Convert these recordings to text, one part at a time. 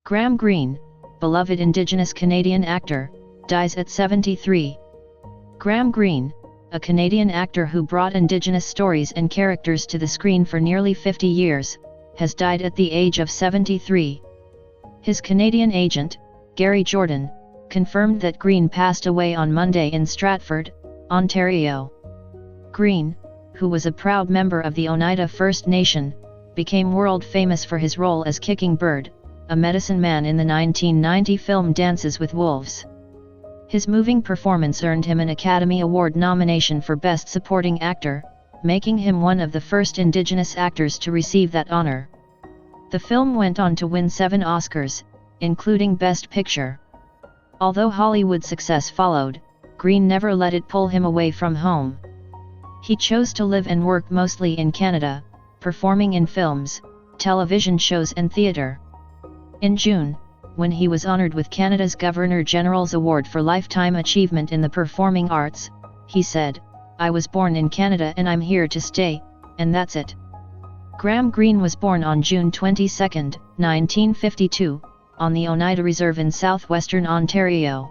Graham Greene, beloved Indigenous Canadian actor, dies at 73. Graham Greene, a Canadian actor who brought Indigenous stories and characters to the screen for nearly 50 years, has died at the age of 73. His Canadian agent, Gerry Jordan, confirmed that Greene passed away on Monday in Stratford, Ontario. Greene, who was a proud member of the Oneida First Nation, became world famous for his role as Kicking Bird, a medicine man in the 1990 film Dances with Wolves. His moving performance earned him an Academy Award nomination for Best Supporting Actor, making him one of the first Indigenous actors to receive that honor. The film went on to win 7 Oscars, including Best Picture. Although Hollywood success followed, Greene never let it pull him away from home. He chose to live and work mostly in Canada, performing in films, television shows and theatre. In June, when he was honoured with Canada's Governor-General's Award for Lifetime Achievement in the Performing Arts, he said, "I was born in Canada and I'm here to stay, and that's it." Graham Greene was born on June 22, 1952, on the Oneida Reserve in southwestern Ontario.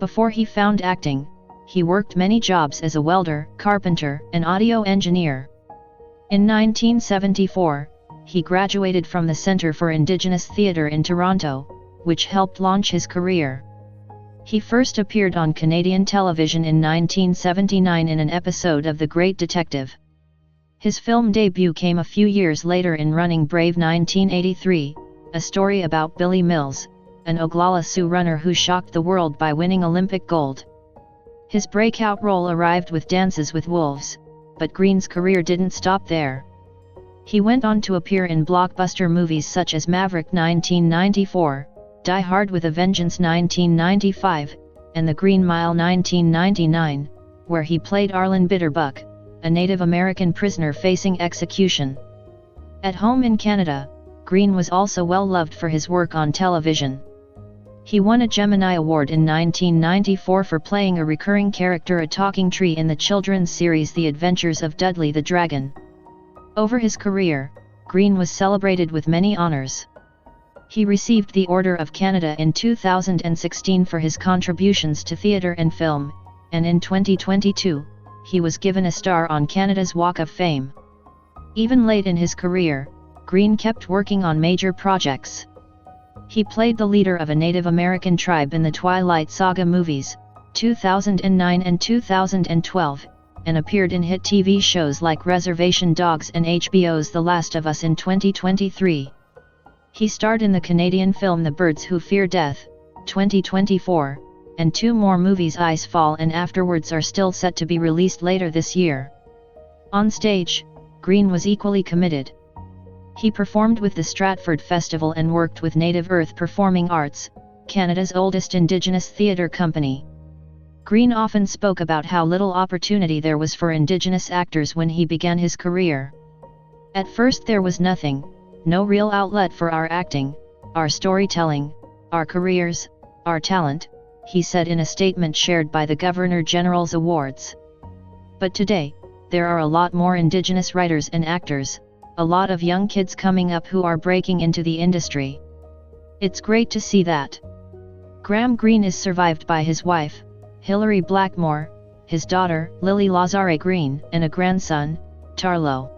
Before he found acting, he worked many jobs as a welder, carpenter, and audio engineer. In 1974, he graduated from the Centre for Indigenous Theatre in Toronto, which helped launch his career. He first appeared on Canadian television in 1979 in an episode of The Great Detective. His film debut came a few years later in Running Brave 1983, a story about Billy Mills, an Oglala Sioux runner who shocked the world by winning Olympic gold. His breakout role arrived with Dances with Wolves, but Greene's career didn't stop there. He went on to appear in blockbuster movies such as Maverick 1994, Die Hard with a Vengeance 1995, and The Green Mile 1999, where he played Arlen Bitterbuck, a Native American prisoner facing execution. At home in Canada, Greene was also well loved for his work on television. He won a Gemini Award in 1994 for playing a recurring character, a talking tree, in the children's series The Adventures of Dudley the Dragon. Over his career, Greene was celebrated with many honors. He received the Order of Canada in 2016 for his contributions to theatre and film, and in 2022, he was given a star on Canada's Walk of Fame. Even late in his career, Greene kept working on major projects. He played the leader of a Native American tribe in the Twilight Saga movies, 2009 and 2012, and appeared in hit TV shows like Reservation Dogs and HBO's The Last of Us in 2023. He starred in the Canadian film The Birds Who Fear Death, 2024, and 2 more movies, Ice Fall and Afterwards, are still set to be released later this year. On stage, Greene was equally committed. He performed with the Stratford Festival and worked with Native Earth Performing Arts, Canada's oldest Indigenous theatre company. Greene often spoke about how little opportunity there was for Indigenous actors when he began his career. "At first there was nothing, no real outlet for our acting, our storytelling, our careers, our talent," he said in a statement shared by the Governor-General's Awards. "But today, there are a lot more Indigenous writers and actors, a lot of young kids coming up who are breaking into the industry. It's great to see that." Graham Greene is survived by his wife, Hilary Blackmore, his daughter, Lily Lazare Greene, and a grandson, Tarlo.